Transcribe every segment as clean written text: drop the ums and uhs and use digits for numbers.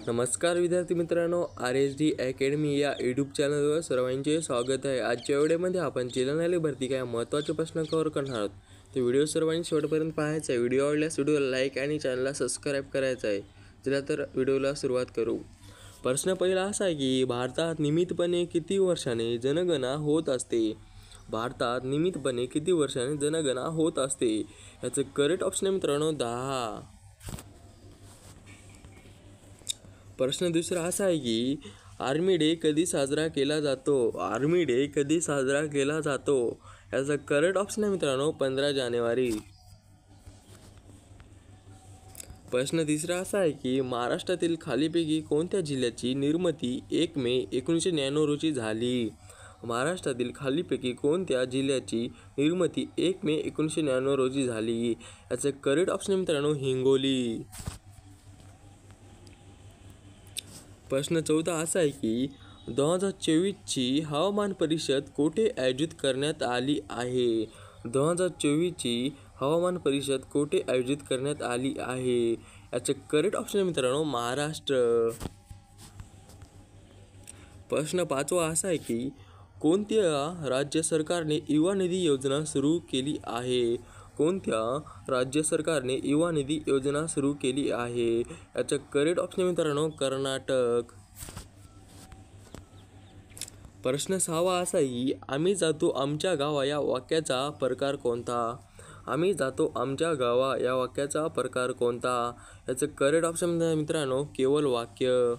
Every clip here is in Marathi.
नमस्कार विद्यार्थी मित्रांनो, RSD अकॅडमी या यूट्यूब चॅनलवर सर्वांचे स्वागत आहे। आजच्या व्हिडिओमध्ये आपण जिल्हा न्यायालय भरती काय महत्त्वाचे प्रश्न कव्हर करणार आहोत। तो व्हिडिओ सर्वांनी शेवटपर्यंत पाहायचा आहे। व्हिडिओ आवडल्यास व्हिडिओला लाईक आणि चॅनलला सबस्क्राईब करायचं आहे। चला तर व्हिडिओला सुरुवात करू। प्रश्न पहिला असा आहे की भारतात नियमितपणे किती वर्षांनी जनगणना होत असते? भारतात नियमितपणे किती वर्षांनी जनगणना होत असते? याचं करेक्ट ऑप्शन आहे मित्रांनो 10। प्रश्न दुसरा असा आहे की आर्मी डे कधी साजरा केला जातो? आर्मी डे कधी साजरा केला जातो? याचा करेक्ट ऑप्शन आहे मित्रांनो 15 जानेवारी। प्रश्न तिसरा असा आहे की महाराष्ट्रातील खालीपैकी कोणत्या जिल्ह्याची निर्मिती 1 मे 1999 रोजी झाली? महाराष्ट्रातील खालीपैकी कोणत्या जिल्ह्याची निर्मिती 1 मे 1999 रोजी झाली? याचं करेक्ट ऑप्शन आहे मित्रांनो हिंगोली। प्रश्न चौथा असा आहे की 2024ची हवामान परिषद कोठे आयोजित करण्यात आली आहे? 2024ची हवामान परिषद कोठे आयोजित करण्यात आली आहे? याचं करेक्ट ऑप्शन आहे मित्रांनो महाराष्ट्र। प्रश्न पाचवा असा आहे की कोणत्या राज्य सरकारने युवा निधी योजना सुरू केली आहे? कोणत्या राज्य सरकारने युवा निधी योजना सुरू केली आहे? याचं करेक्ट ऑप्शन मित्रांनो कर्नाटक। प्रश्न सहावा असा आहे की आम्ही जातो आमच्या गावा या वाक्याचा प्रकार कोणता? आम्ही जातो आमच्या गावा या वाक्याचा प्रकार कोणता? याचं करेक्ट ऑप्शन मित्रांनो केवळ वाक्य।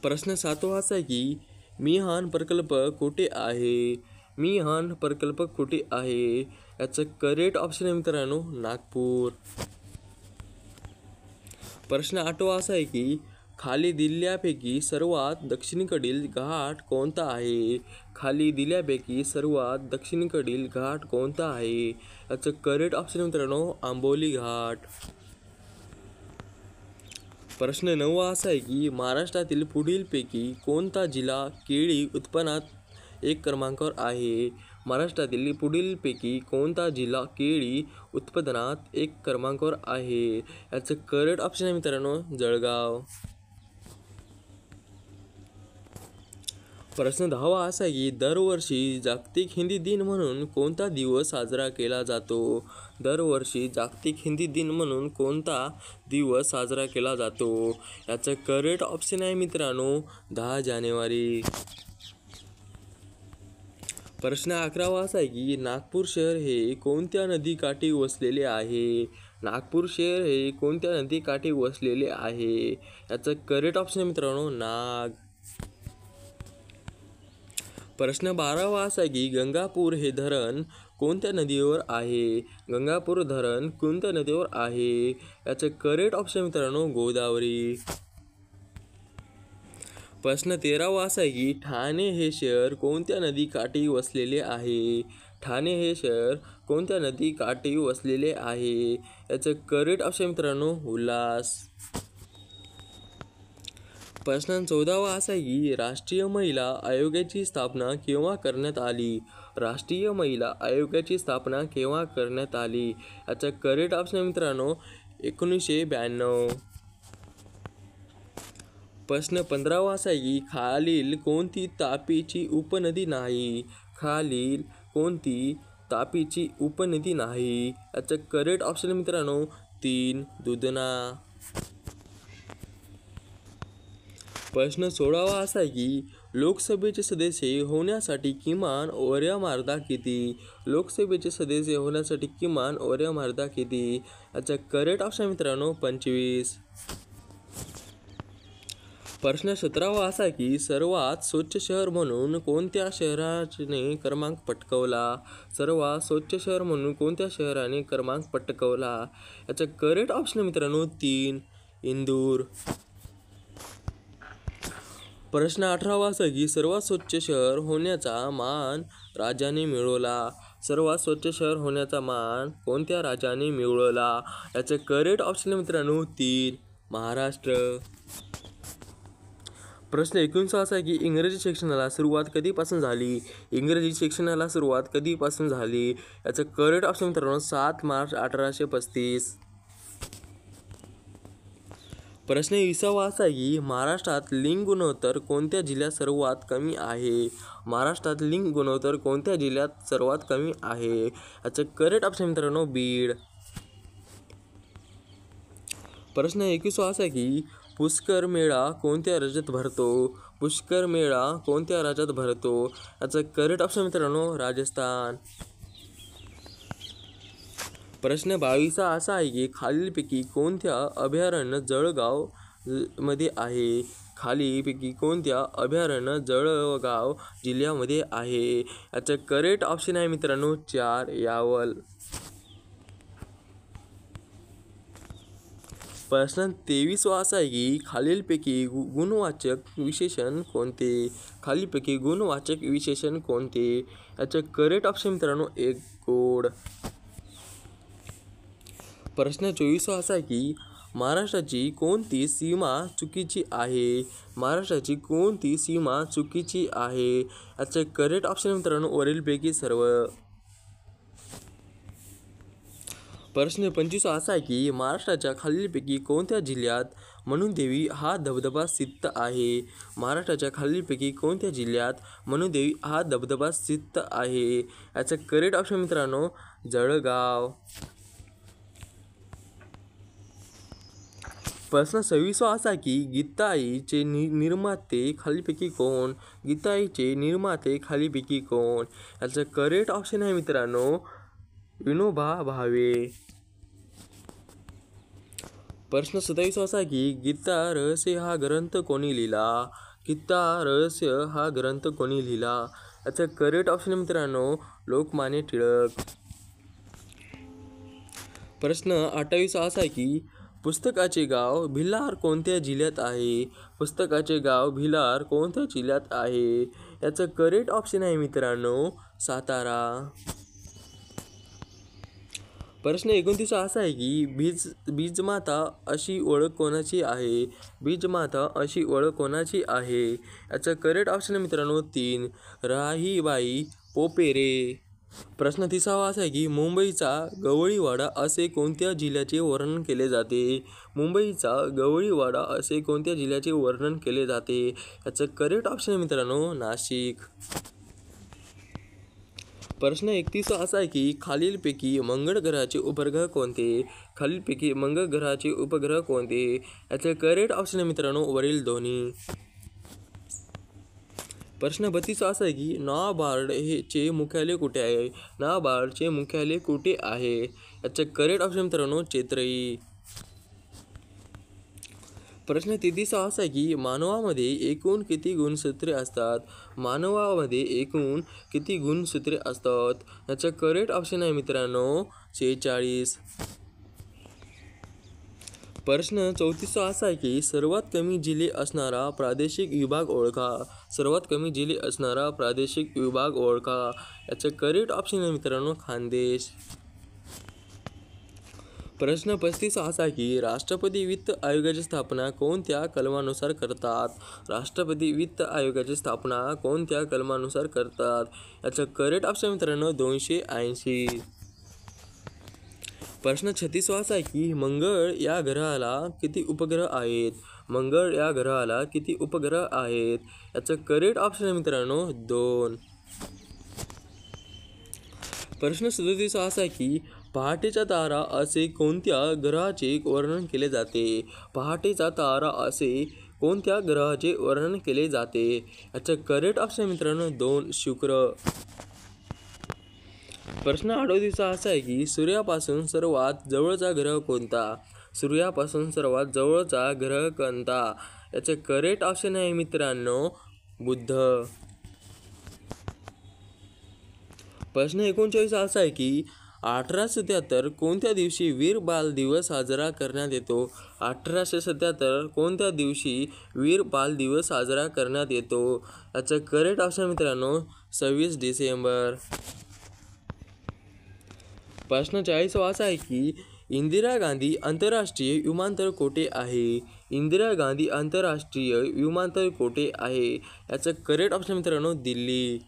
प्रश्न सातवा असा आहे की मिहान प्रकल्प कुठे आहे? मिहान प्रकल्प कुठे आहे? याचं करेक्ट ऑप्शन आहे मित्रांनो नागपूर। प्रश्न आठवा असा आहे की खाली दिलेल्यापैकी सर्वात दक्षिणेकडील घाट कोणता आहे? खाली दिल्यापैकी सर्वात दक्षिणेकडील घाट कोणता आहे? याचं करेक्ट ऑप्शन मित्रांनो आंबोली घाट। प्रश्न नववा असा आहे की महाराष्ट्रातील पुढीलपैकी कोणता जिल्हा केळी उत्पन्नात 1 क्रमांकावर आहे? महाराष्ट्रातील पुढीलपैकी कोणता जिल्हा केळी उत्पादनात 1 क्रमांकावर आहे? याचं करेक्ट ऑप्शन आहे मित्रांनो जळगाव। प्रश्न 10वा असा आहे की दरवर्षी जागतिक हिंदी दिन म्हणून कोणता दिवस साजरा केला जातो? दरवर्षी जागतिक हिंदी दिन म्हणून कोणता दिवस साजरा केला जातो? याचं करेक्ट ऑप्शन आहे मित्रांनो 10 जानेवारी। प्रश्न 11वा असा आहे की नागपूर शहर हे कोणत्या नदीकाठी वसलेले आहे? नागपूर शहर हे कोणत्या नदीकाठी वसलेले आहे? याचं करेक्ट ऑप्शन आहे मित्रांनो नाग। प्रश्न 12वा असा आहे की गंगापूर हे धरण कोणत्या नदीवर आहे? गंगापूर धरण कोणत्या नदीवर आहे? याचं करेक्ट ऑप्शन मित्रांनो गोदावरी। प्रश्न 13वा असा आहे की ठाणे हे शहर कोणत्या नदीकाठी वसलेले आहे? ठाणे हे शहर कोणत्या नदीकाठी वसलेले आहे? याचं करेक्ट ऑप्शन मित्रांनो उल्हास। प्रश्न 14वा असा आहे की राष्ट्रीय महिला आयोगाची स्थापना केव्हा करण्यात आली? राष्ट्रीय महिला आयोगाची स्थापना केव्हा करण्यात आली? याचं करेक्ट ऑप्शन मित्रांनो 1992। प्रश्न 15वा असा आहे की खालील कोणती तापीची उपनदी नाही? खालील कोणती तापीची उपनदी नाही? याचं करेक्ट ऑप्शन मित्रांनो 3 दुधना। प्रश्न 16वा असा आहे की लोकसभेचे सदस्य होण्यासाठी किमान वयोमर्यादा किती? लोकसभेचे सदस्य होण्यासाठी किमान वयोमर्यादा किती? याचा करेक्ट ऑप्शन मित्रांनो 25। प्रश्न 17वा असा आहे की सर्वात स्वच्छ शहर म्हणून कोणत्या शहराने क्रमांक पटकावला? सर्वात स्वच्छ शहर म्हणून कोणत्या शहराने क्रमांक पटकावला? याचा करेक्ट ऑप्शन मित्रांनो 3 इंदूर। प्रश्न 18वा असा की सर्वात स्वच्छ शहर होण्याचा मान राज्याने मिळवला? सर्वात स्वच्छ शहर होण्याचा मान कोणत्या राज्याने मिळवला? याचं करेक्ट ऑप्शन मित्रांनो 3 महाराष्ट्र। प्रश्न 19 असा आहे की इंग्रजी शिक्षणाला सुरुवात कधीपासून झाली? इंग्रजी शिक्षणाला सुरुवात कधीपासून झाली? याचं करेक्ट ऑप्शन मित्रांनो 7 मार्च 1835। प्रश्न 20वा असा आहे की महाराष्ट्रात लिंग गुणोत्तर कोणत्या जिल्ह्यात सर्वात कमी आहे? महाराष्ट्रात लिंग गुणोत्तर कोणत्या जिल्ह्यात सर्वात कमी आहे? याचं करेक्ट ऑप्शन मित्रांनो बीड. प्रश्न 21वा असा आहे की पुष्कर मेळा कोणत्या राज्यात भरतो? पुष्कर मेळा कोणत्या राज्यात भरतो? याचं करेक्ट ऑप्शन मित्रांनो राजस्थान. प्रश्न 22वा असा आहे की खालीलपैकी कोणत्या अभयारण्य जळगाव मध्ये आहे? खालीलपैकी कोणत्या अभयारण्य जळगाव जिल्ह्यामध्ये आहे? याचं करेक्ट ऑप्शन आहे मित्रांनो 4 यावल. प्रश्न 23वा असा आहे की खालीलपैकी गुणवाचक विशेषण कोणते? खालीलपैकी गुणवाचक विशेषण कोणते? याचं करेक्ट ऑप्शन मित्रांनो एक गोड. प्रश्न 24वा असा आहे की महाराष्ट्राची कोणती सीमा चुकीची आहे? महाराष्ट्राची कोणती सीमा चुकीची आहे? याचं करेक्ट ऑप्शन मित्रांनो वरीलपैकी सर्व. प्रश्न 25वा असा आहे की महाराष्ट्राच्या खालीलपैकी कोणत्या जिल्ह्यात मनुदेवी हा धबधबा स्थित आहे? महाराष्ट्राच्या खालीलपैकी कोणत्या जिल्ह्यात मनुदेवी हा धबधबा स्थित आहे? याचं करेक्ट ऑप्शन मित्रांनो जळगाव. प्रश्न 26वा असा की गीताईचे निर्माते खालीलपैकी कोण? गीताईचे निर्माते खालीलपैकी कोण? याचं करेक्ट ऑप्शन आहे मित्रांनो विनोबा भावे. प्रश्न 27वा असा की गीता रहस्य हा ग्रंथ कोणी लिहिला? गीता रहस्य हा ग्रंथ कोणी लिहिला? याचं करेक्ट ऑप्शन मित्रांनो लोकमान्य टिळक. प्रश्न 28वा असा की पुस्तकाचे गाव भिलार कोणत्या जिल्ह्यात आहे? पुस्तकाचे गाव भिलार कोणत्या जिल्ह्यात आहे? याचं करेक्ट ऑप्शन आहे मित्रांनो सातारा. प्रश्न 29वा असा आहे की बीजमाता अशी ओळख कोणाची आहे? बीजमाता अशी ओळख कोणाची आहे? याचं करेक्ट ऑप्शन मित्रांनो 3 राहीबाई पोपेरे. प्रश्न 30वा असा आहे की मुंबईचा गवळीवाडा असे कोणत्या जिल्ह्याचे वर्णन केले जाते? मुंबईचा गवळीवाडा असे कोणत्या जिल्ह्याचे वर्णन केले जाते? याचं करेक्ट ऑप्शन मित्रांनो नाशिक. प्रश्न 31वा असा आहे की खालीलपैकी मंगळ ग्रहाचे उपग्रह कोणते? खालीलपैकी मंगळ ग्रहाचे उपग्रह कोणते? याचं करेक्ट ऑप्शन मित्रांनो वरील दोन्ही. प्रश्न 32वा असा आहे की नाबार्ड चे मुख्यालय कुठे आहे? नाबार्डचे मुख्यालय कुठे आहे? याचं करेक्ट ऑप्शन मित्रांनो चेत्रई. प्रश्न 33वा असा आहे की मानवामध्ये एकूण किती गुणसूत्रे असतात? मानवामध्ये एकूण किती गुणसूत्रे असतात? याचं करेक्ट ऑप्शन आहे मित्रांनो 46. प्रश्न 34वा असा आहे की सर्वात कमी जिल्हे असणारा प्रादेशिक विभाग ओळखा. सर्वात कमी जिल्हे असणारा प्रादेशिक विभाग ओळखा. याचं करेक्ट ऑप्शन आहे मित्रांनो खानदेश. प्रश्न 35वा असा आहे की राष्ट्रपती वित्त आयोगाची स्थापना कोणत्या कलमानुसार करतात? राष्ट्रपती वित्त आयोगाची स्थापना कोणत्या कलमानुसार करतात? याचं करेक्ट ऑप्शन मित्रांनो 280. प्रश्न 36वा असा आहे की मंगळ या ग्रहाला किती उपग्रह आहेत? मंगळ या ग्रहाला किती उपग्रह आहेत? याचं करेक्ट ऑप्शन आहे मित्रांनो 2. प्रश्न 37वा असा आहे की पहाटेचा तारा असे कोणत्या ग्रहाचे वर्णन केले जाते? पहाटेचा तारा असे कोणत्या ग्रहाचे वर्णन केले जाते? याचं करेक्ट ऑप्शन मित्रांनो 2 शुक्र. प्रश्न 38वा असा आहे की सूर्यापासून सर्वात जवळचा ग्रह कोणता? सूर्यापासून सर्वात जवळचा ग्रह कोणता? याचं करेक्ट ऑप्शन आहे मित्रांनो बुध. प्रश्न 39 असा आहे की 1877 कोणत्या दिवशी वीर बाल दिवस साजरा करण्यात येतो? 1877 कोणत्या दिवशी वीर बाल दिवस साजरा करण्यात येतो? याचं करेक्ट ऑप्शन मित्रांनो 26 डिसेंबर. प्रश्न 40वा असा आहे की इंदिरा गांधी आंतरराष्ट्रीय विमानतळ कोठे आहे? इंदिरा गांधी आंतरराष्ट्रीय विमानतळ कोठे आहे? याचं करेक्ट ऑप्शन मित्रांनो दिल्ली.